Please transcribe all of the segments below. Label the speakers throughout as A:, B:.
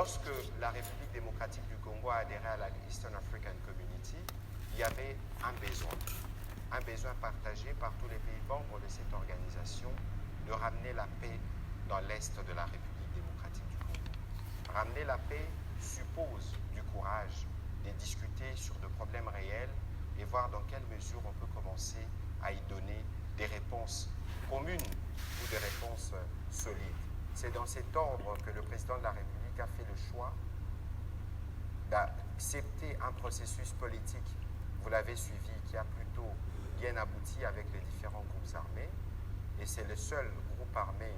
A: Lorsque la République démocratique du Congo a adhéré à la Eastern African Community, il y avait un besoin partagé par tous les pays membres de cette organisation de ramener la paix dans l'Est de la République démocratique du Congo. Ramener la paix suppose du courage de discuter sur de problèmes réels et voir dans quelle mesure on peut commencer à y donner des réponses communes ou des réponses solides. C'est dans cet ordre que le président de la République a fait le choix d'accepter un processus politique, vous l'avez suivi, qui a plutôt bien abouti avec les différents groupes armés, et c'est le seul groupe armé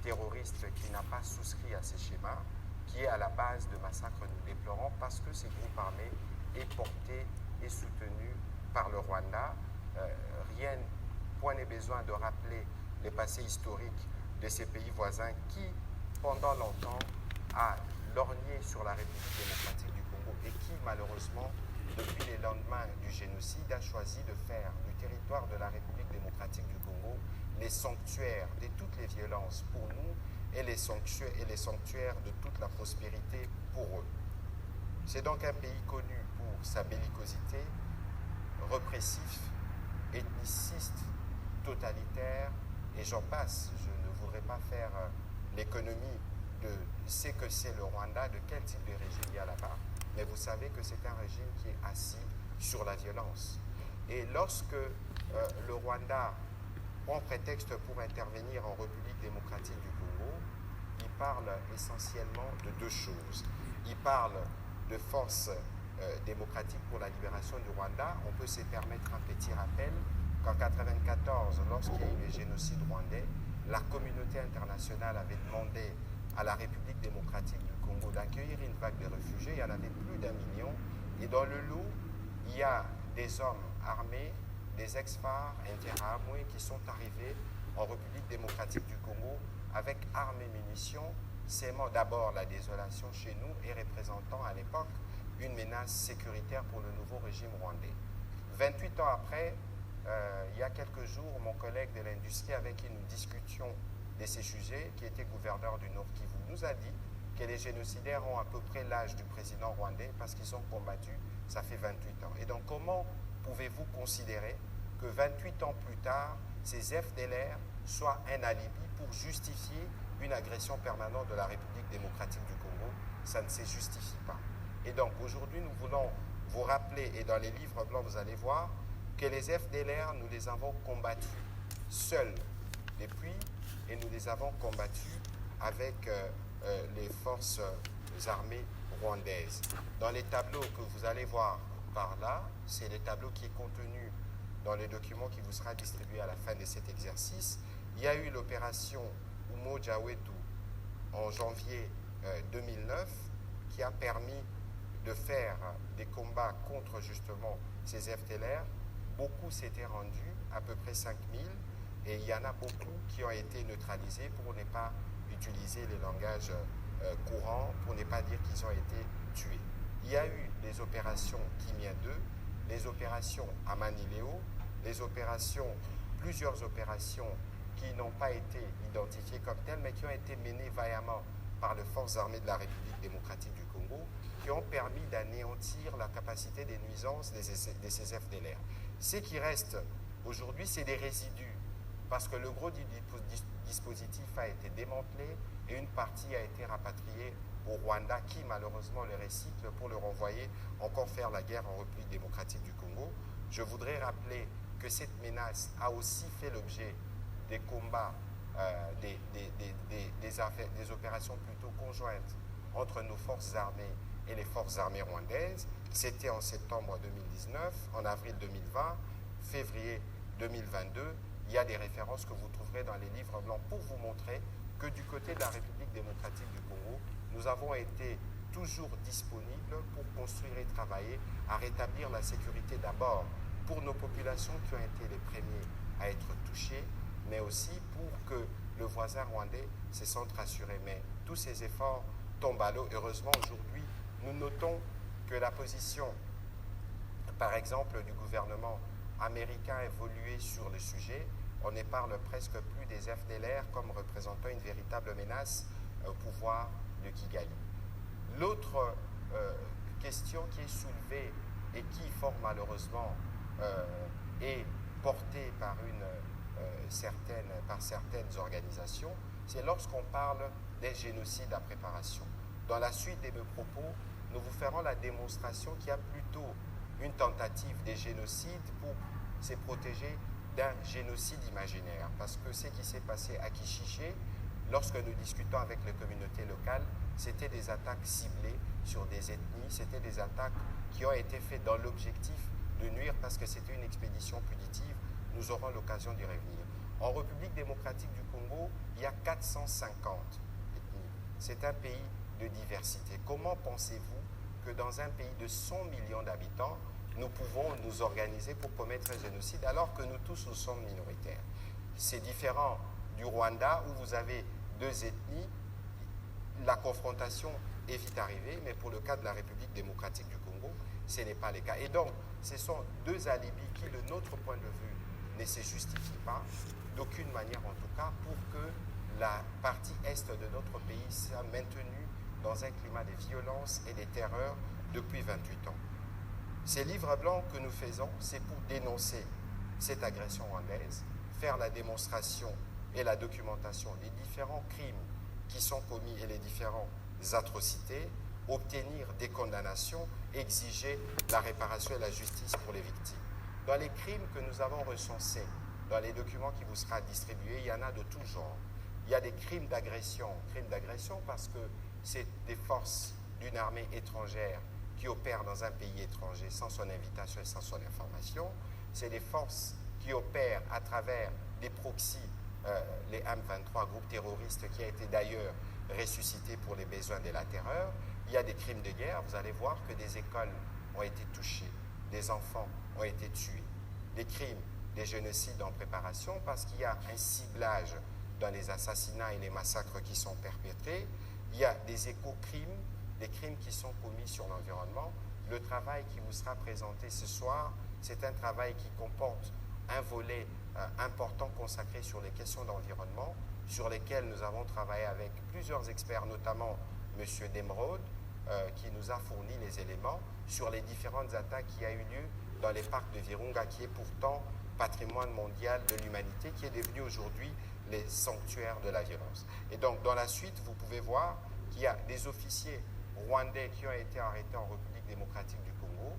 A: terroriste qui n'a pas souscrit à ces schémas, qui est à la base de massacres nous déplorons, parce que ces groupes armés est porté et soutenu par le Rwanda. Point n'est besoin de rappeler les passés historiques de ces pays voisins qui, pendant longtemps, a lorgné sur la République démocratique du Congo et qui, malheureusement, depuis les lendemains du génocide, a choisi de faire du territoire de la République démocratique du Congo les sanctuaires de toutes les violences pour nous et les sanctuaires de toute la prospérité pour eux. C'est donc un pays connu pour sa bellicosité, répressif, ethniciste, totalitaire, et j'en passe. Je ne voudrais pas faire l'économie de ce que c'est le Rwanda, de quel type de régime il y a là-bas, mais vous savez que c'est un régime qui est assis sur la violence. Et lorsque le Rwanda prend prétexte pour intervenir en République démocratique du Congo, il parle essentiellement de deux choses. Il parle de forces démocratiques pour la libération du Rwanda. On peut se permettre un petit rappel qu'en 1994, lorsqu'il y a eu le génocide rwandais, la communauté internationale avait demandé à la République démocratique du Congo d'accueillir une vague de réfugiés. Il y en avait plus d'1 million. Et dans le lot, il y a des hommes armés, des ex-FAR, Interahamwe, qui sont arrivés en République démocratique du Congo avec armes et munitions, sémant d'abord la désolation chez nous et représentant à l'époque une menace sécuritaire pour le nouveau régime rwandais. 28 ans après, il y a quelques jours, mon collègue de l'industrie avec qui nous discutions de ces sujets, qui était gouverneur du Nord Kivu, nous a dit que les génocidaires ont à peu près l'âge du président rwandais parce qu'ils ont combattu, ça fait 28 ans. Et donc comment pouvez-vous considérer que 28 ans plus tard, ces FDLR soient un alibi pour justifier une agression permanente de la République démocratique du Congo? Ça ne se justifie pas. Et donc aujourd'hui, nous voulons vous rappeler, et dans les livres blancs, vous allez voir, que les FDLR, nous les avons combattus seuls depuis, et nous les avons combattus avec les forces armées rwandaises. Dans les tableaux que vous allez voir par là, c'est le tableau qui est contenu dans le document qui vous sera distribué à la fin de cet exercice. Il y a eu l'opération Umoja Wetu en janvier 2009 qui a permis de faire des combats contre justement ces FDLR. Beaucoup s'étaient rendus, à peu près 5000, et il y en a beaucoup qui ont été neutralisés pour ne pas utiliser les langages courants, pour ne pas dire qu'ils ont été tués. Il y a eu les opérations Kimia 2, les opérations Amanileo, plusieurs opérations qui n'ont pas été identifiées comme telles, mais qui ont été menées vaillamment par les forces armées de la République démocratique du Congo, qui ont permis d'anéantir la capacité des nuisances de ces FDLR. Ce qui reste aujourd'hui, c'est des résidus, parce que le gros du dispositif a été démantelé et une partie a été rapatriée au Rwanda, qui malheureusement le recycle pour le renvoyer encore faire la guerre en République démocratique du Congo. Je voudrais rappeler que cette menace a aussi fait l'objet des combats, des opérations plutôt conjointes entre nos forces armées et les forces armées rwandaises. C'était en septembre 2019, en avril 2020, février 2022. Il y a des références que vous trouverez dans les livres blancs pour vous montrer que du côté de la République démocratique du Congo, nous avons été toujours disponibles pour construire et travailler à rétablir la sécurité d'abord pour nos populations qui ont été les premiers à être touchées, mais aussi pour que le voisin rwandais se sente rassuré. Mais tous ces efforts tombent à l'eau. Heureusement, aujourd'hui, nous notons que la position, par exemple, du gouvernement américain a évolué sur le sujet. On ne parle presque plus des FDLR comme représentant une véritable menace au pouvoir de Kigali. question qui est soulevée et qui, fort malheureusement, est portée par certaines organisations, c'est lorsqu'on parle des génocides à préparation. Dans la suite de mes propos, nous vous ferons la démonstration qu'il y a plutôt une tentative de génocide pour se protéger d'un génocide imaginaire. Parce que ce qui s'est passé à Kichiché, lorsque nous discutons avec les communautés locales, c'était des attaques ciblées sur des ethnies, c'était des attaques qui ont été faites dans l'objectif de nuire parce que c'était une expédition punitive. Nous aurons l'occasion d'y revenir. En République démocratique du Congo, il y a 450 ethnies. C'est un pays de diversité. Comment pensez-vous que dans un pays de 100 millions d'habitants, nous pouvons nous organiser pour commettre un génocide alors que nous tous nous sommes minoritaires? C'est différent du Rwanda où vous avez deux ethnies. La confrontation est vite arrivée, mais pour le cas de la République démocratique du Congo, ce n'est pas le cas. Et donc, ce sont deux alibis qui, de notre point de vue, ne se justifient pas, d'aucune manière en tout cas, pour que la partie est de notre pays soit maintenue dans un climat de violence et de terreur depuis 28 ans. Ces livres blancs que nous faisons, c'est pour dénoncer cette agression rwandaise, faire la démonstration et la documentation des différents crimes qui sont commis et les différentes atrocités, obtenir des condamnations, exiger la réparation et la justice pour les victimes. Dans les crimes que nous avons recensés, dans les documents qui vous seront distribués, il y en a de tout genre. Il y a des crimes d'agression parce que c'est des forces d'une armée étrangère qui opèrent dans un pays étranger sans son invitation et sans son information. C'est des forces qui opèrent à travers des proxys, les M23, groupes terroristes qui a été d'ailleurs ressuscité pour les besoins de la terreur. Il y a des crimes de guerre, vous allez voir que des écoles ont été touchées, des enfants ont été tués, des crimes, des génocides en préparation parce qu'il y a un ciblage dans les assassinats et les massacres qui sont perpétrés. Il y a des éco-crimes, des crimes qui sont commis sur l'environnement. Le travail qui vous sera présenté ce soir, c'est un travail qui comporte un volet important consacré sur les questions d'environnement, sur lesquelles nous avons travaillé avec plusieurs experts, notamment M. Demrod, qui nous a fourni les éléments sur les différentes attaques qui a eu lieu dans les parcs de Virunga, qui est pourtant patrimoine mondial de l'humanité, qui est devenu aujourd'hui les sanctuaires de la violence. Et donc, dans la suite, vous pouvez voir qu'il y a des officiers rwandais qui ont été arrêtés en République démocratique du Congo,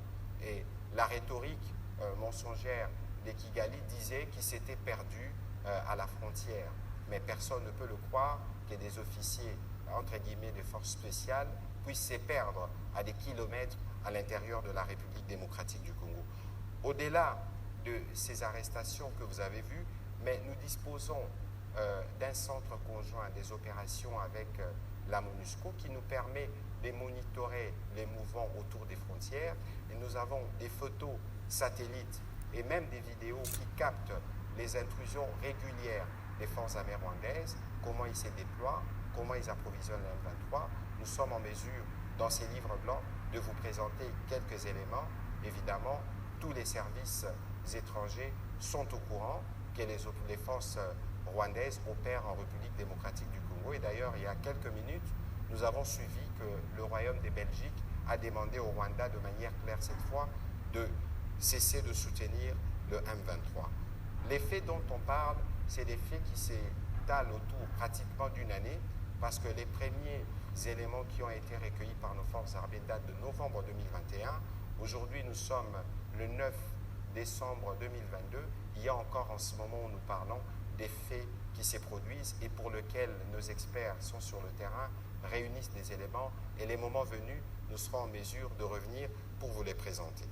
A: et la rhétorique mensongère des Kigali disait qu'ils s'étaient perdus à la frontière. Mais personne ne peut le croire que des officiers, entre guillemets, de forces spéciales, puissent se perdre à des kilomètres à l'intérieur de la République démocratique du Congo. Au-delà de ces arrestations que vous avez vues, mais nous disposons d'un centre conjoint des opérations avec la MONUSCO qui nous permet de monitorer les mouvements autour des frontières. Et nous avons des photos satellites et même des vidéos qui captent les intrusions régulières des forces armées rwandaises, comment ils se déploient, comment ils approvisionnent le M23. Nous sommes en mesure, dans ces livres blancs, de vous présenter quelques éléments. Évidemment, tous les services étrangers sont au courant que les forces rwandaises opèrent en République démocratique du Congo. Et d'ailleurs, il y a quelques minutes, nous avons suivi que le Royaume de Belgique a demandé au Rwanda de manière claire cette fois de cesser de soutenir le M23. Les faits dont on parle, c'est des faits qui s'étalent autour pratiquement d'une année parce que les premiers éléments qui ont été recueillis par nos forces armées datent de novembre 2021. Aujourd'hui, nous sommes le 9 décembre 2022. Il y a encore en ce moment où nous parlons des faits qui se produisent et pour lesquels nos experts sont sur le terrain, réunissent des éléments et les moments venus, nous serons en mesure de revenir pour vous les présenter.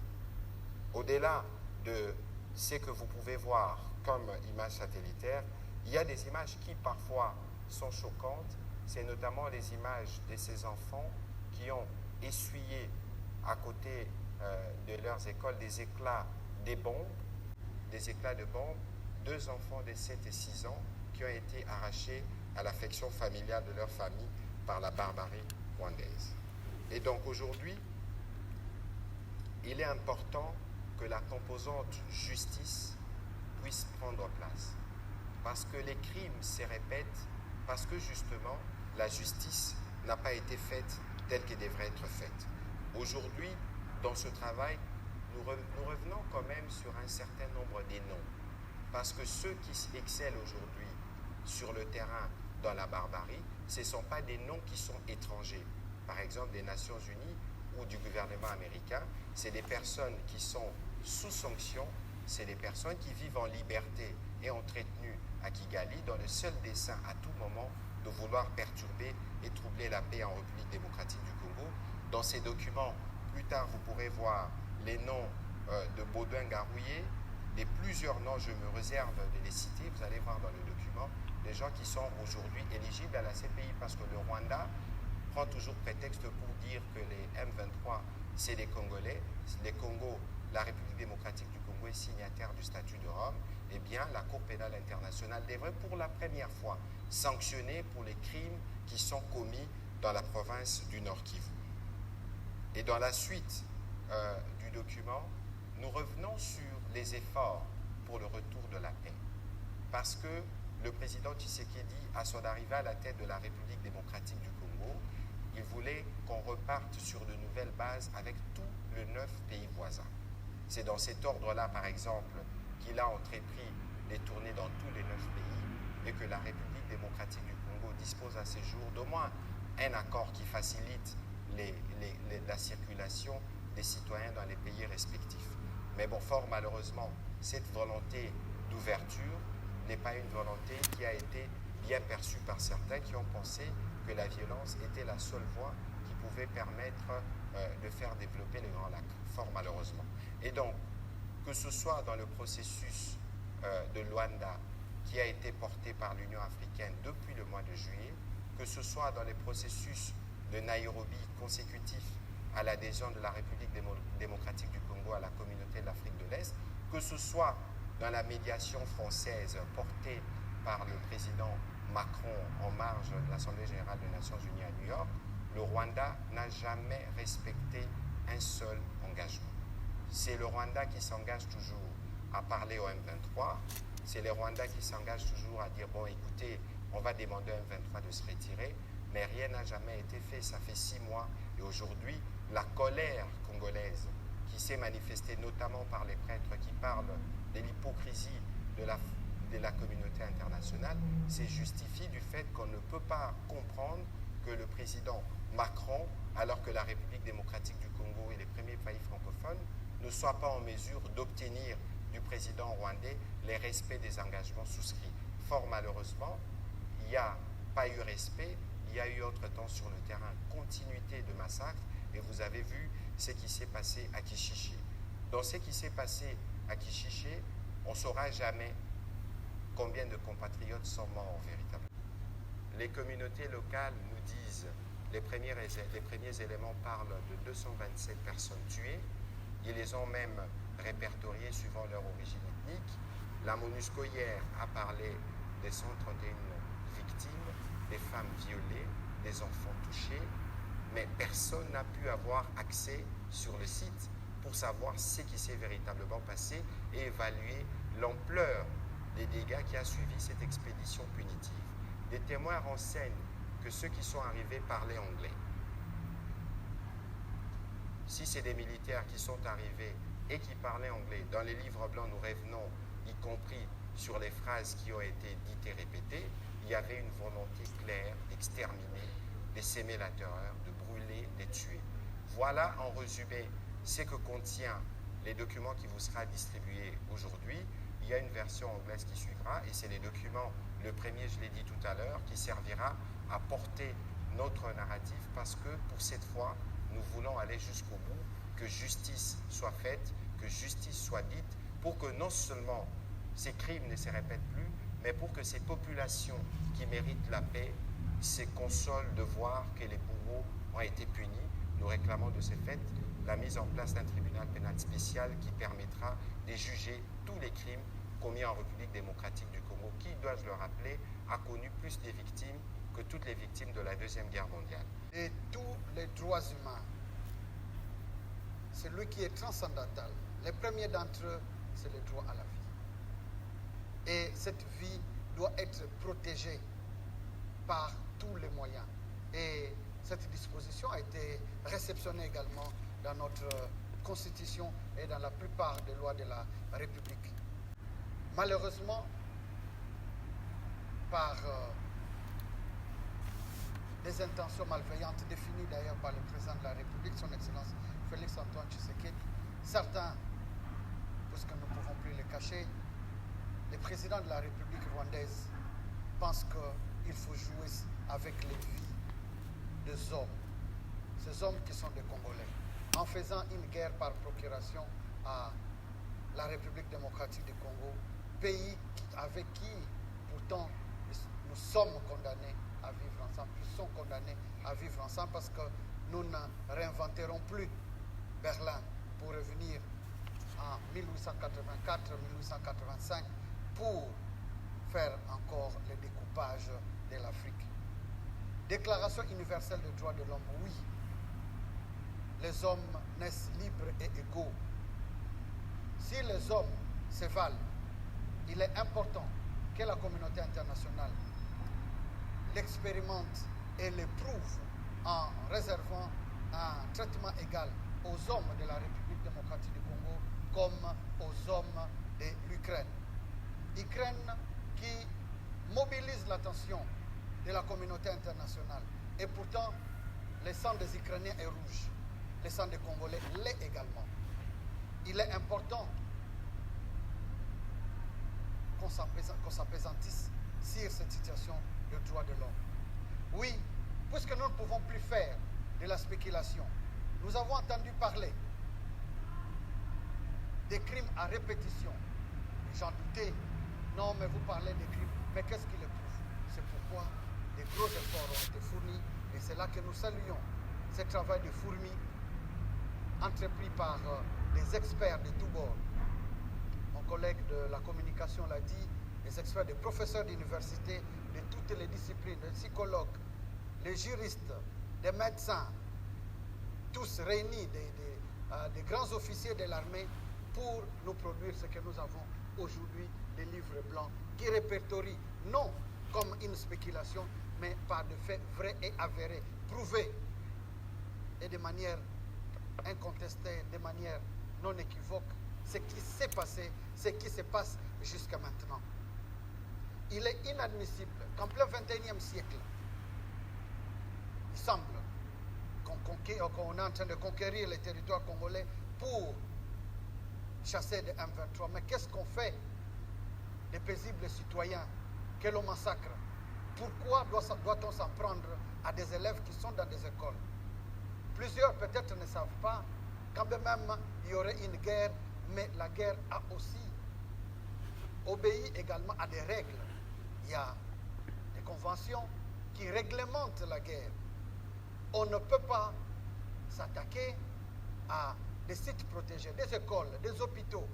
A: Au-delà de ce que vous pouvez voir comme images satellitaires, il y a des images qui parfois sont choquantes. C'est notamment les images de ces enfants qui ont essuyé à côté de leurs écoles des éclats de bombes, 2 enfants de 7 et 6 ans qui ont été arrachés à l'affection familiale de leur famille par la barbarie rwandaise. Et donc aujourd'hui, il est important que la composante justice puisse prendre place. Parce que les crimes se répètent, parce que justement, la justice n'a pas été faite telle qu'elle devrait être faite. Aujourd'hui, dans ce travail, nous revenons quand même sur un certain nombre des noms. Parce que ceux qui excellent aujourd'hui sur le terrain dans la barbarie, ce ne sont pas des noms qui sont étrangers. Par exemple, des Nations Unies ou du gouvernement américain, c'est des personnes qui sont sous sanction, c'est des personnes qui vivent en liberté et entretenues à Kigali dans le seul dessein à tout moment de vouloir perturber et troubler la paix en République démocratique du Congo. Dans ces documents, plus tard, vous pourrez voir les noms de Baudouin Garouillet, des plusieurs noms, je me réserve de les citer, vous allez voir dans le document, des gens qui sont aujourd'hui éligibles à la CPI parce que le Rwanda prend toujours prétexte pour dire que les M23, c'est des Congolais. Les Congo, la République démocratique du Congo est signataire du statut de Rome. Eh bien, la Cour pénale internationale devrait pour la première fois sanctionner pour les crimes qui sont commis dans la province du Nord Kivu. Et dans la suite du document, nous revenons sur les efforts pour le retour de la paix. Parce que le président Tshisekedi, à son arrivée à la tête de la République démocratique du Congo, il voulait qu'on reparte sur de nouvelles bases avec tous les 9 pays voisins. C'est dans cet ordre-là, par exemple, qu'il a entrepris des tournées dans tous les 9 pays et que la République démocratique du Congo dispose à ce jour d'au moins un accord qui facilite la circulation des citoyens dans les pays respectifs. Mais bon, fort malheureusement, cette volonté d'ouverture n'est pas une volonté qui a été bien perçue par certains qui ont pensé que la violence était la seule voie qui pouvait permettre de faire développer les Grands Lacs, fort malheureusement. Et donc, que ce soit dans le processus de Luanda qui a été porté par l'Union africaine depuis le mois de juillet, que ce soit dans les processus de Nairobi consécutifs à l'adhésion de la République démocratique du Congo à la communauté de l'Afrique de l'Est, que ce soit dans la médiation française portée par le président Macron en marge de l'Assemblée générale des Nations unies à New York, le Rwanda n'a jamais respecté un seul engagement. C'est le Rwanda qui s'engage toujours à parler au M23, c'est le Rwanda qui s'engage toujours à dire, bon écoutez, on va demander au M23 de se retirer, mais rien n'a jamais été fait, ça fait 6 mois, et aujourd'hui, la colère congolaise qui s'est manifestée notamment par les prêtres qui parlent de l'hypocrisie de la communauté internationale, c'est justifié du fait qu'on ne peut pas comprendre que le président Macron, alors que la République démocratique du Congo et les premiers pays francophones, ne soit pas en mesure d'obtenir du président rwandais les respects des engagements souscrits. Fort malheureusement, il n'y a pas eu respect, il y a eu entre-temps sur le terrain continuité de massacres, et vous avez vu ce qui s'est passé à Kishiché. Dans ce qui s'est passé à Kishiché, on ne saura jamais combien de compatriotes sont morts véritablement. Les communautés locales nous disent, les premiers éléments parlent de 227 personnes tuées, ils les ont même répertoriées suivant leur origine ethnique. La MONUSCO hier a parlé des 131 victimes, des femmes violées, des enfants touchés, mais personne n'a pu avoir accès sur le site pour savoir ce qui s'est véritablement passé et évaluer l'ampleur des dégâts qui a suivi cette expédition punitive. Des témoins renseignent que ceux qui sont arrivés parlaient anglais. Si c'est des militaires qui sont arrivés et qui parlaient anglais, dans les livres blancs, nous revenons, y compris sur les phrases qui ont été dites et répétées, il y avait une volonté claire d'exterminer, de s'aimer la terreur, de brûler, de tuer. Voilà en résumé ce que contient les documents qui vous sera distribués aujourd'hui. Il y a une version anglaise qui suivra et c'est les documents, le premier je l'ai dit tout à l'heure, qui servira à porter notre narratif parce que pour cette fois, nous voulons aller jusqu'au bout, que justice soit faite, que justice soit dite pour que non seulement ces crimes ne se répètent plus, mais pour que ces populations qui méritent la paix se consolent de voir que les bourreaux ont été punis. Nous réclamons de ce fait la mise en place d'un tribunal pénal spécial qui permettra de juger tous les crimes commis en République démocratique du Congo, qui, dois-je le rappeler, a connu plus de victimes que toutes les victimes de la Deuxième Guerre mondiale.
B: Et tous les droits humains, celui qui est transcendantal, les premiers d'entre eux, c'est le droit à la vie. Et cette vie doit être protégée par tous les moyens. Et Cette disposition a été réceptionnée également dans notre Constitution et dans la plupart des lois de la République. Malheureusement, par des intentions malveillantes définies d'ailleurs par le président de la République, son Excellence Félix Antoine Tshisekedi, certains, puisque nous ne pouvons plus les cacher, les présidents de la République rwandaise pensent qu'il faut jouer avec les vies des hommes, ces hommes qui sont des Congolais, en faisant une guerre par procuration à la République démocratique du Congo, pays avec qui pourtant nous sommes condamnés à vivre ensemble, nous sommes condamnés à vivre ensemble parce que nous ne réinventerons plus Berlin pour revenir en 1884-1885 pour faire encore le découpage de l'Afrique. Déclaration universelle des droits de l'homme, oui. Les hommes naissent libres et égaux. Si les hommes se valent, il est important que la communauté internationale l'expérimente et l'éprouve en réservant un traitement égal aux hommes de la République démocratique du Congo comme aux hommes de l'Ukraine. Ukraine qui mobilise l'attention de la communauté internationale. Et pourtant, le sang des Ukrainiens est rouge. Le sang des Congolais l'est également. Il est important qu'on s'appesantisse sur cette situation de droits de l'homme. Oui, puisque nous ne pouvons plus faire de la spéculation, nous avons entendu parler des crimes à répétition. J'en doutais. Non, mais vous parlez des crimes. Mais qu'est-ce qui les prouve? C'est pourquoi des gros efforts ont été fournis et c'est là que nous saluons ce travail de fourmi entrepris par des experts de tous bords. Mon collègue de la communication l'a dit, les experts, des professeurs d'université de toutes les disciplines, des psychologues, les juristes, des médecins, tous réunis, des grands officiers de l'armée pour nous produire ce que nous avons aujourd'hui, des livres blancs qui répertorient non comme une spéculation, mais par des faits vrais et avérés, prouvés et de manière incontestée, de manière non équivoque, ce qui s'est passé, ce qui se passe jusqu'à maintenant. Il est inadmissible qu'en plein XXIe siècle, il semble qu'on est en train de conquérir les territoires congolais pour chasser des M23. Mais qu'est-ce qu'on fait des paisibles citoyens que l'on massacre? Pourquoi doit-on s'en prendre à des élèves qui sont dans des écoles? Plusieurs peut-être ne savent pas, quand même il y aurait une guerre, mais la guerre a aussi obéi également à des règles. Il y a des conventions qui réglementent la guerre. On ne peut pas s'attaquer à des sites protégés, des écoles, des hôpitaux.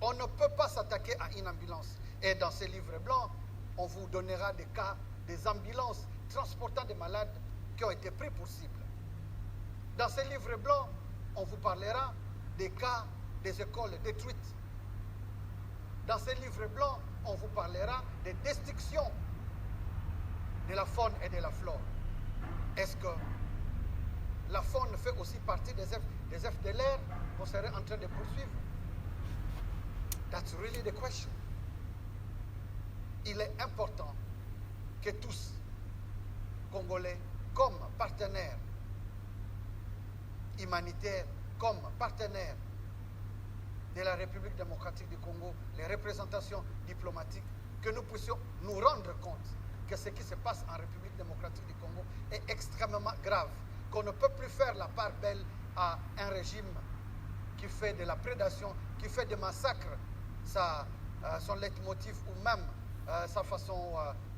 B: On ne peut pas s'attaquer à une ambulance. Et dans ces livres blancs, on vous donnera des cas des ambulances transportant des malades qui ont été pris pour cible. Dans ces livres blancs, on vous parlera des cas des écoles détruites. Dans ces livres blancs, on vous parlera des destructions de la faune et de la flore. Est-ce que la faune fait aussi partie des œufs de l'air qu'on serait en train de poursuivre? That's really the question. Il est important que tous, Congolais, comme partenaires humanitaires, comme partenaires de la République démocratique du Congo, les représentations diplomatiques, que nous puissions nous rendre compte que ce qui se passe en République démocratique du Congo est extrêmement grave, qu'on ne peut plus faire la part belle à un régime qui fait de la prédation, qui fait des massacres, son leitmotiv ou même sa façon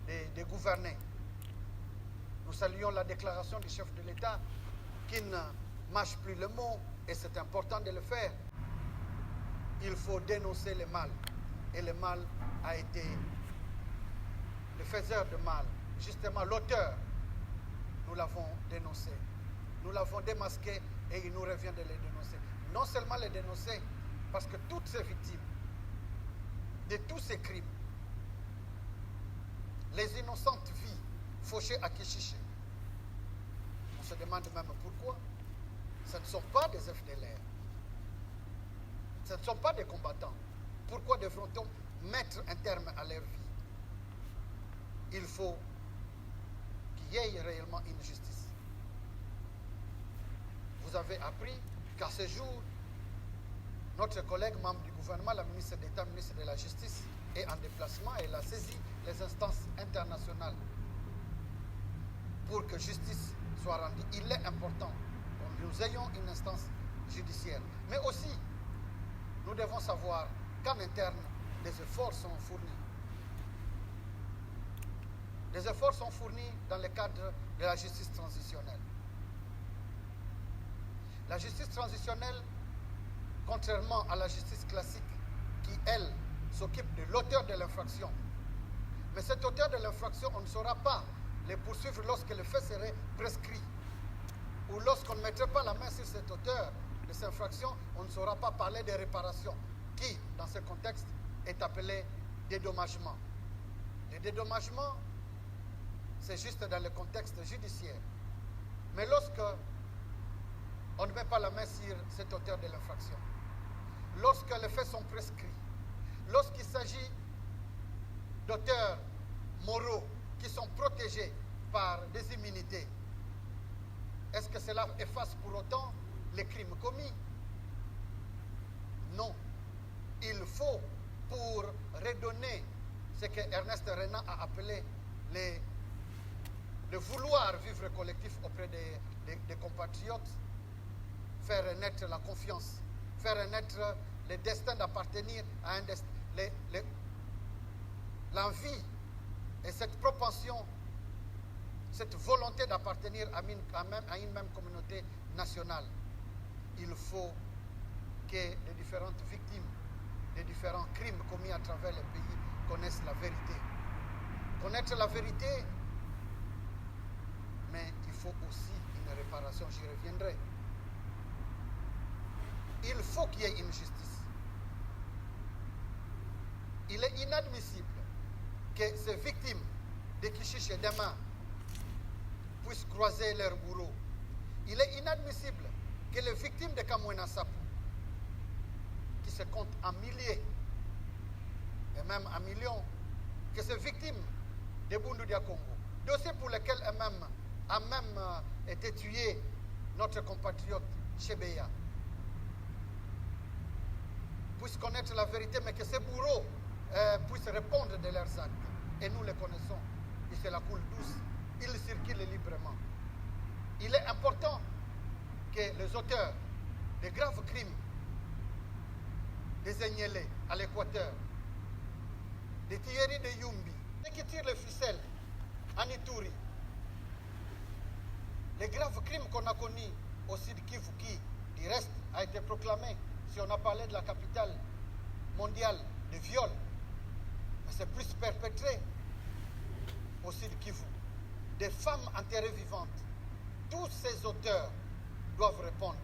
B: de gouverner. Nous saluons la déclaration du chef de l'État qui ne mâche plus le mot, et c'est important de le faire. Il faut dénoncer le mal. Et le mal a été le faiseur de mal. Justement, l'auteur, nous l'avons dénoncé. Nous l'avons démasqué et il nous revient de les dénoncer. Non seulement les dénoncer, parce que toutes ces victimes de tous ces crimes, les innocentes vies fauchées à Kishiché, on se demande même pourquoi. Ce ne sont pas des FDLR. Ce ne sont pas des combattants. Pourquoi devrait-on mettre un terme à leur vie? Il faut qu'il y ait réellement une justice. Vous avez appris qu'à ce jour, notre collègue membre du gouvernement, la ministre d'État, ministre de la Justice, est en déplacement et elle a saisi les instances internationales pour que justice soit rendue. Il est important que nous ayons une instance judiciaire. Mais aussi, nous devons savoir qu'en interne, des efforts sont fournis. Des efforts sont fournis dans le cadre de la justice transitionnelle. La justice transitionnelle, contrairement à la justice classique, qui, elle, s'occupe de l'auteur de l'infraction. Mais cet auteur de l'infraction, on ne saura pas les poursuivre lorsque le fait serait prescrit. Ou lorsqu'on ne mettrait pas la main sur cet auteur de cette infraction, on ne saura pas parler de réparation, qui, dans ce contexte, est appelé dédommagement. Le dédommagement, c'est juste dans le contexte judiciaire. Mais lorsque on ne met pas la main sur cet auteur de l'infraction, lorsque les faits sont prescrits, lorsqu'il s'agit d'auteurs moraux qui sont protégés par des immunités, est-ce que cela efface pour autant les crimes commis? Non. Il faut, pour redonner ce que Ernest Renan a appelé le vouloir vivre collectif auprès des compatriotes, faire naître la confiance, faire naître le destin d'appartenir à un destin, l'envie et cette propension, cette volonté d'appartenir à une même communauté nationale. Il faut que les différentes victimes des différents crimes commis à travers le pays connaissent la vérité. Connaître la vérité, mais il faut aussi une réparation, j'y reviendrai. Il faut qu'il y ait une justice. Il est inadmissible que ces victimes de Kichiche et d'Ema puissent croiser leurs bourreaux. Il est inadmissible que les victimes de Kamwena Sapu, qui se comptent en milliers et même en millions, que ces victimes de Bundudia Congo, dossier pour lequel a même été tué notre compatriote Chebeya, puissent connaître la vérité, mais que ces bourreaux puissent répondre de leurs actes. Et nous les connaissons. Et c'est la coule douce. Ils circulent librement. Il est important que les auteurs de graves crimes, des Enyele à l'Équateur, des Thierry de Yumbi, qui tirent les ficelles en Ituri, les graves crimes qu'on a connus au Sud Kivu, qui, du reste, a été proclamé, si on a parlé de la capitale mondiale de viol, mais c'est plus perpétré au Sud Kivu. Des femmes enterrées vivantes. Tous ces auteurs doivent répondre.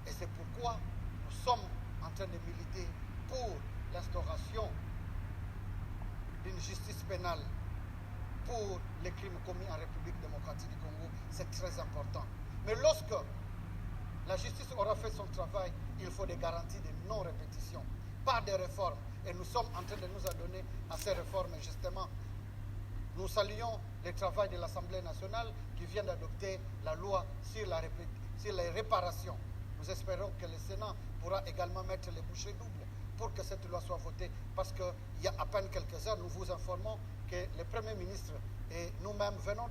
B: Et c'est pourquoi nous sommes en train de militer pour l'instauration d'une justice pénale pour les crimes commis en République démocratique du Congo. C'est très important. Mais lorsque la justice aura fait son travail, il faut des garanties de non-répétition, pas des réformes. Et nous sommes en train de nous adonner à ces réformes. Et justement, nous saluons le travail de l'Assemblée nationale qui vient d'adopter la loi sur les réparations. Nous espérons que le Sénat pourra également mettre les bouchées doubles pour que cette loi soit votée. Parce qu'il y a à peine quelques heures, nous vous informons que le Premier ministre et nous-mêmes venons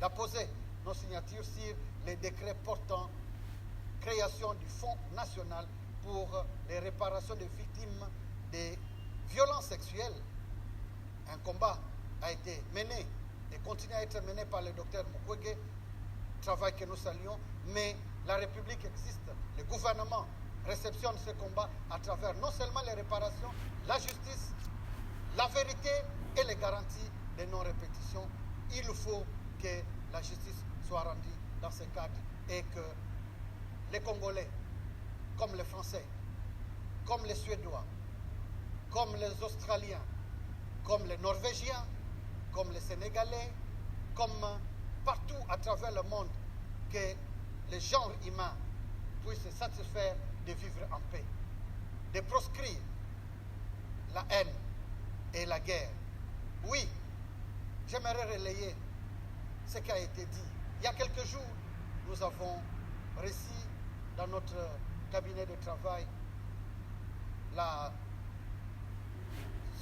B: d'apposer nos signatures sur les décrets portant création du Fonds national pour les réparations des victimes des violences sexuelles. Un combat a été mené et continue à être mené par le docteur Mukwege, travail que nous saluons, mais la République existe, le gouvernement réceptionne ce combat à travers non seulement les réparations, la justice, la vérité et les garanties de non-répétition. Il faut que la justice soit rendue dans ce cadre et que les Congolais, comme les Français, comme les Suédois, comme les Australiens, comme les Norvégiens, comme les Sénégalais, comme partout à travers le monde, que le genre humain puisse se satisfaire de vivre en paix, de proscrire la haine et la guerre. Oui, j'aimerais relayer ce qui a été dit. Il y a quelques jours, nous avons reçu dans notre cabinet de travail la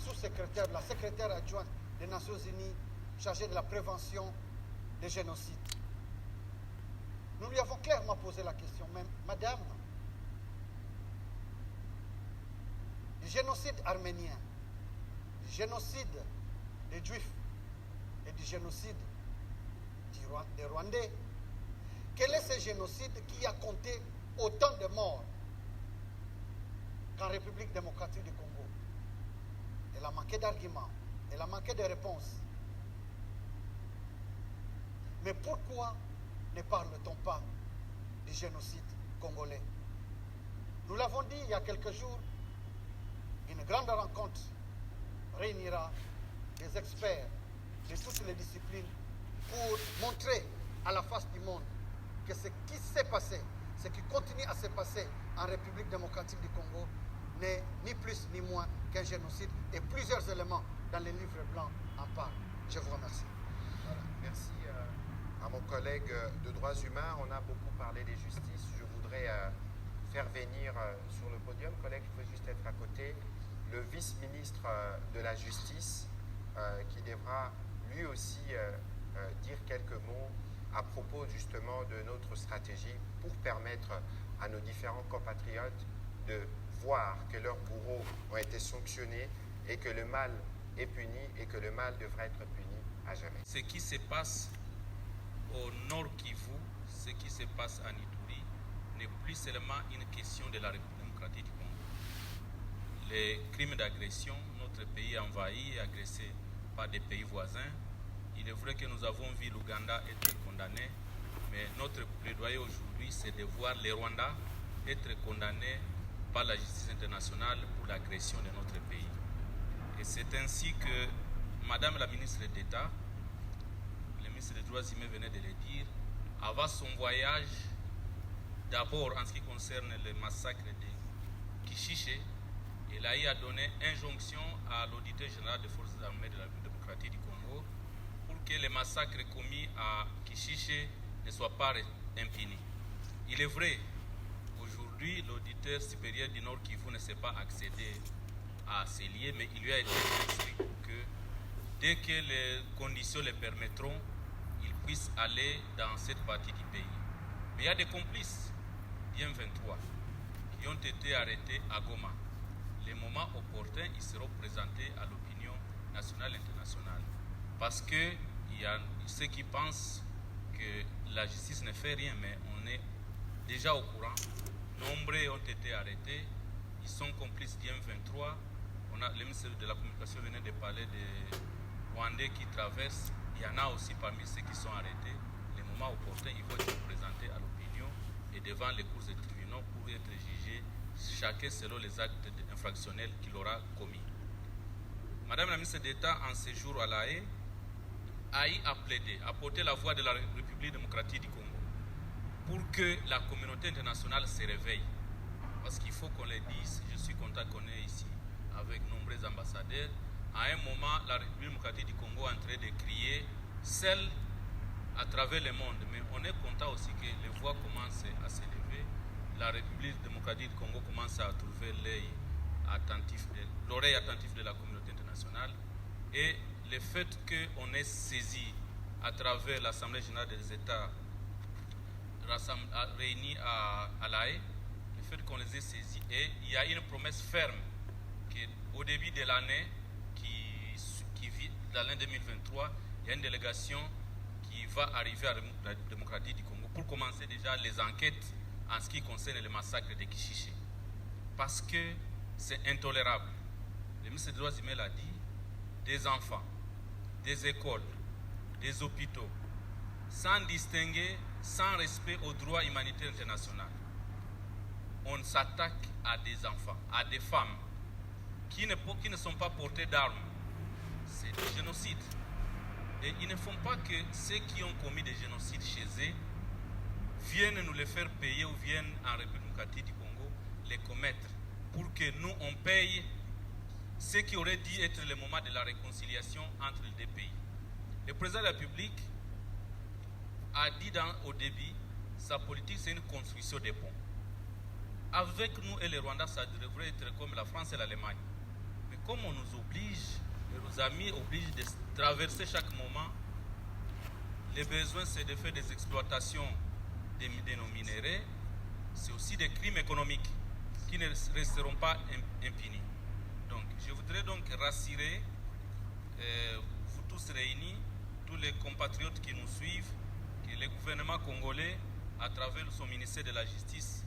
B: sous-secrétaire, la secrétaire adjointe des Nations Unies chargée de la prévention des génocides. Nous lui avons clairement posé la question, même, Madame, du génocide arménien, du génocide des Juifs et du génocide des Rwandais, quel est ce génocide qui a compté autant de morts qu'en République démocratique du Congo? Elle a manqué d'arguments, elle a manqué de réponses. Mais pourquoi ne parle-t-on pas du génocide congolais? Nous l'avons dit il y a quelques jours, une grande rencontre réunira des experts de toutes les disciplines pour montrer à la face du monde que ce qui s'est passé, ce qui continue à se passer en République démocratique du Congo n'est ni plus ni moins qu'un génocide, et plusieurs éléments dans les livres blancs en parlent. Je vous remercie.
A: Voilà. Merci à mon collègue de droits humains. On a beaucoup parlé des justices. Je voudrais faire venir sur le podium, collègue, il faut juste être à côté, le vice-ministre de la Justice qui devra lui aussi dire quelques mots à propos justement de notre stratégie pour permettre à nos différents compatriotes de voir que leurs bourreaux ont été sanctionnés et que le mal est puni et que le mal devrait être puni à jamais.
C: Ce qui se passe au Nord Kivu, ce qui se passe à Ituri, n'est plus seulement une question de la République démocratique du Congo. Les crimes d'agression, notre pays est envahi et agressé par des pays voisins. Il est vrai que nous avons vu l'Ouganda être condamné, mais notre plaidoyer aujourd'hui, c'est de voir les Rwandais être condamnés par la justice internationale pour l'agression de notre pays. Et c'est ainsi que Madame la ministre d'État, le ministre des Droits humains venait de le dire, avant son voyage, d'abord en ce qui concerne le massacre de Kishiché, elle a eu à donner injonction à l'auditeur général des forces armées de la République démocratique du Congo pour que les massacres commis à Kishiché ne soient pas impunis. Il est vrai, aujourd'hui, l'auditeur supérieur du Nord Kivu ne s'est pas accédé à ces lieux, mais il lui a été instruit que dès que les conditions le permettront, il puisse aller dans cette partie du pays. Mais il y a des complices, bien 23, qui ont été arrêtés à Goma. Les moments opportuns, ils seront présentés à l'opinion nationale et internationale. Parce qu'il y a ceux qui pensent que la justice ne fait rien, mais on est déjà au courant. Nombreux ont été arrêtés, ils sont complices d'IM 23. Le ministre de la Communication venait de parler des Rwandais qui traversent. Il y en a aussi parmi ceux qui sont arrêtés. Les moments opportuns, ils vont être présentés à l'opinion et devant les cours des tribunaux pour être jugés, chacun selon les actes infractionnels qu'il aura commis. Madame la ministre d'État, en séjour à La Haye, a eu à plaider, à porter la voix de la République démocratique du Congo pour que la communauté internationale se réveille. Parce qu'il faut qu'on le dise, je suis content qu'on est ici avec nombreux ambassadeurs. À un moment, la République démocratique du Congo est en train de crier seule à travers le monde. Mais on est content aussi que les voix commencent à s'élever. La République démocratique du Congo commence à trouver l'oreille attentive de la communauté internationale. Et le fait qu'on ait saisi à travers l'Assemblée générale des États réunis à La Haye, le fait qu'on les ait saisis, et il y a une promesse ferme qu'au début de l'année qui vit dans l'année 2023, il y a une délégation qui va arriver à la démocratie du Congo pour commencer déjà les enquêtes en ce qui concerne le massacre de Kishiché. Parce que c'est intolérable. Le ministre des Droits humains l'a dit, des enfants, des écoles, des hôpitaux, sans distinguer, sans respect au droit humanitaire international. On s'attaque à des enfants, à des femmes qui ne sont pas portées d'armes. C'est du génocide. Et ils ne font pas que ceux qui ont commis des génocides chez eux viennent nous les faire payer ou viennent en République démocratique du Congo les commettre pour que nous, on paye ce qui aurait dû être le moment de la réconciliation entre les deux pays. Le président de la République a dit au début, sa politique c'est une construction des ponts. Avec nous et le Rwanda, ça devrait être comme la France et l'Allemagne. Mais comme on nous oblige, nos amis obligent de traverser chaque moment, les besoins c'est de faire des exploitations de nos minéraux, c'est aussi des crimes économiques qui ne resteront pas impunis. Donc, je voudrais donc rassurer vous tous réunis, tous les compatriotes qui nous suivent, que le gouvernement congolais, à travers son ministère de la Justice,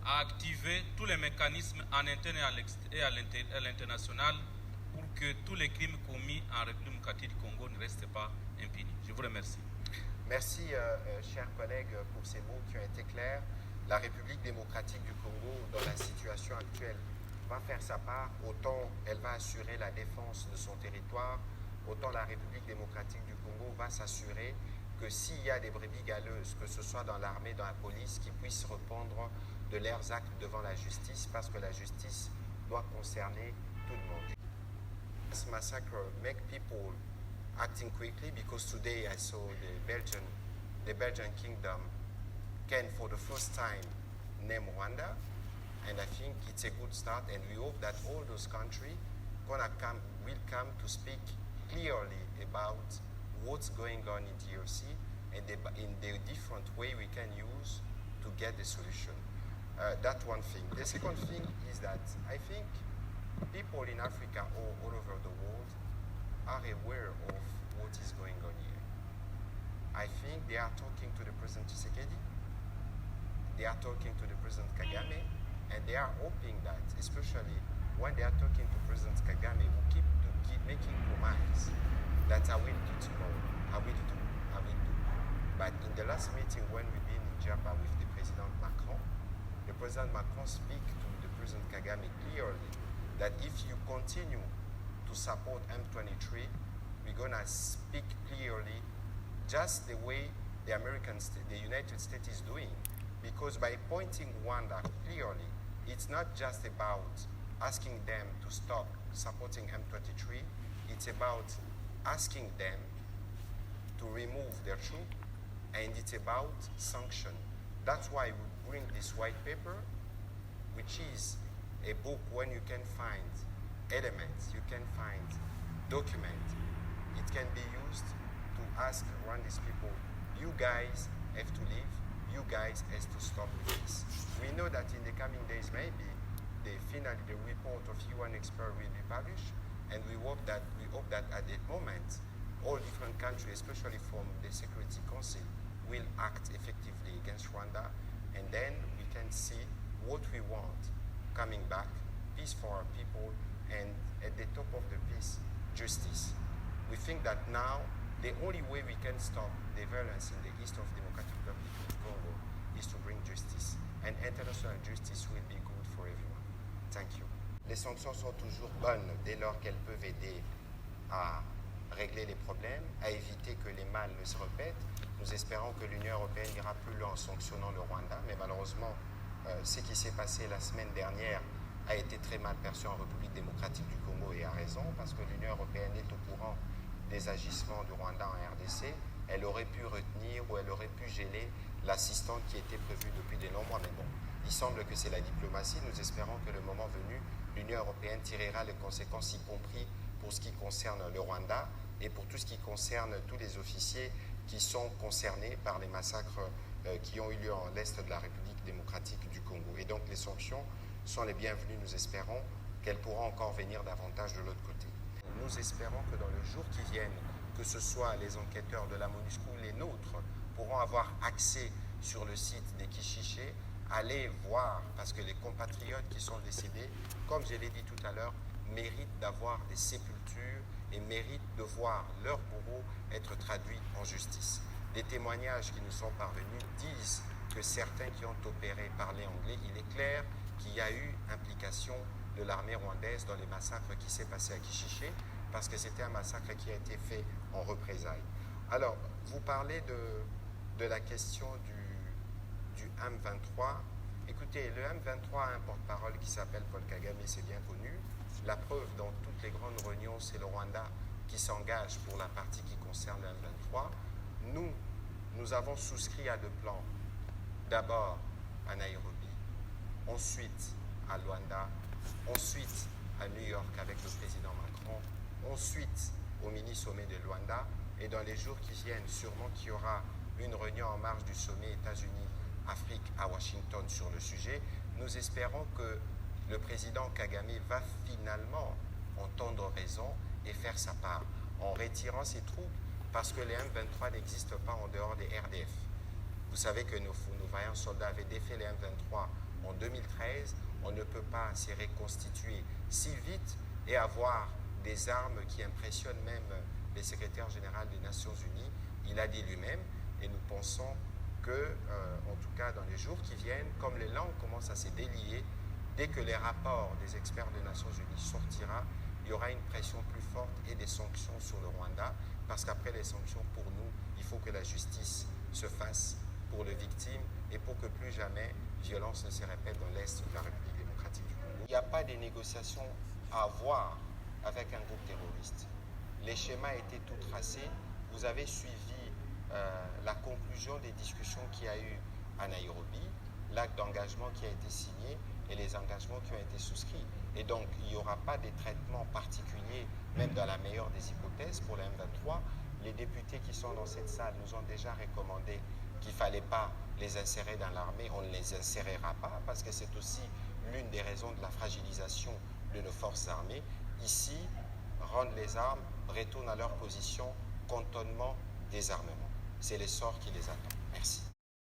C: a activé tous les mécanismes en interne et à l'international pour que tous les crimes commis en République démocratique du Congo ne restent pas impunis. Je vous remercie.
A: Merci, chers collègues, pour ces mots qui ont été clairs. La République démocratique du Congo, dans la situation actuelle, va faire sa part. Autant elle va assurer la défense de son territoire, autant la République démocratique du Congo va s'assurer que s'il y a des brebis galeuses, que ce soit dans l'armée, dans la police, qu'ils puissent répondre de leurs actes devant la justice, parce que la justice doit concerner tout le monde. This massacre make people acting quickly, because today I saw the Belgian kingdom can for the first time name Rwanda, and I think it's a good start, and we hope that all those countries will come to speak clearly about what's going on in DRC and in the different way we can use to get the solution. That's one thing. The second thing is that I think people in Africa or all over the world are aware of what is going on here. I think they are talking to the President Tshisekedi, they are talking to the President Kagame, and they are hoping that, especially when they are talking to President Kagame, who keep making promises that I will do tomorrow, I will do. But in the last meeting when we've been in Japa with the President Macron speak to the President Kagame clearly that if you continue to support M23, we're going to speak clearly just the way the United States is doing. Because by pointing Rwanda clearly, it's not just about asking them to stop supporting M23, it's about asking them to remove their troops, and it's about sanction. That's why we bring this white paper, which is a book when you can find elements, you can find documents. It can be used to ask Rwandese people, you guys have to leave, you guys have to stop this. We know that in the coming days, maybe finally the report of UN expert will be published, and we hope that at that moment, all different countries, especially from the Security Council, will act effectively against Rwanda, and then we can see what we want coming back, peace for our people, and at the top of the peace, justice. We think that now the only way we can stop the violence in the east of Democratic Republic of Congo is to bring justice, and international justice will be good for everyone. Thank you. Les sanctions sont toujours bonnes dès lors qu'elles peuvent aider à régler les problèmes, à éviter que les mal ne se répètent. Nous espérons que l'Union européenne ira plus loin en sanctionnant le Rwanda, mais malheureusement, ce qui s'est passé la semaine dernière a été très mal perçu en République démocratique du Congo, et a raison, parce que l'Union européenne est au courant des agissements du Rwanda en RDC. Elle aurait pu retenir ou elle aurait pu geler l'assistance qui était prévue depuis de longs mois, mais bon, il semble que c'est la diplomatie. Nous espérons que le moment venu, l'Union européenne tirera les conséquences, y compris pour ce qui concerne le Rwanda et pour tout ce qui concerne tous les officiers qui sont concernés par les massacres qui ont eu lieu en l'Est de la République démocratique du Congo. Et donc les sanctions sont les bienvenues. Nous espérons qu'elles pourront encore venir davantage de l'autre côté. Nous espérons que dans les jours qui viennent, que ce soit les enquêteurs de la MONUSCO ou les nôtres, pourront avoir accès sur le site des Kishiché, aller voir, parce que les compatriotes qui sont décédés, comme je l'ai dit tout à l'heure, méritent d'avoir des sépultures et méritent de voir leurs bourreaux être traduits en justice. Des témoignages qui nous sont parvenus disent que certains qui ont opéré parlaient anglais. Il est clair qu'il y a eu implication de l'armée rwandaise dans les massacres qui s'est passé à Kishiché, parce que c'était un massacre qui a été fait en représailles. Alors, vous parlez de la question du M23, écoutez, le M23 a un porte-parole qui s'appelle Paul Kagame, c'est bien connu. La preuve, dans toutes les grandes réunions, c'est le Rwanda qui s'engage pour la partie qui concerne le M23. Nous avons souscrit à deux plans. D'abord à Nairobi, ensuite à Luanda, ensuite à New York avec le président Macron, ensuite au mini-sommet de Luanda, et dans les jours qui viennent, sûrement qu'il y aura une réunion en marge du sommet États-Unis-Afrique à Washington sur le sujet. Nous espérons que le président Kagame va finalement entendre raison et faire sa part en retirant ses troupes, parce que les M23 n'existent pas en dehors des RDF. Vous savez que nos vaillants soldats avaient défait les M23 en 2013. On ne peut pas se reconstituer si vite et avoir des armes qui impressionnent même le secrétaire général des Nations Unies. Il a dit lui-même, et nous pensons que, en tout cas dans les jours qui viennent, comme les langues commencent à se délier, dès que les rapports des experts des Nations Unies sortira, il y aura une pression plus forte et des sanctions sur le Rwanda, parce qu'après les sanctions, pour nous, il faut que la justice se fasse pour les victimes et pour que plus jamais violence ne se répète dans l'Est de la République démocratique du Congo. Il n'y a pas de négociations à avoir avec un groupe terroriste. Les schémas étaient tout tracés. Vous avez suivi la conclusion des discussions qu'il y a eu à Nairobi, l'acte d'engagement qui a été signé et les engagements qui ont été souscrits. Et donc, il n'y aura pas de traitement particulier, même dans la meilleure des hypothèses, pour le M23. Les députés qui sont dans cette salle nous ont déjà recommandé qu'il ne fallait pas les insérer dans l'armée. On ne les insérera pas, parce que c'est aussi l'une des raisons de la fragilisation de nos forces armées. Ici, rendre les armes, retournent à leur position, cantonnement, désarmement. C'est l'essor qui les attend. Merci.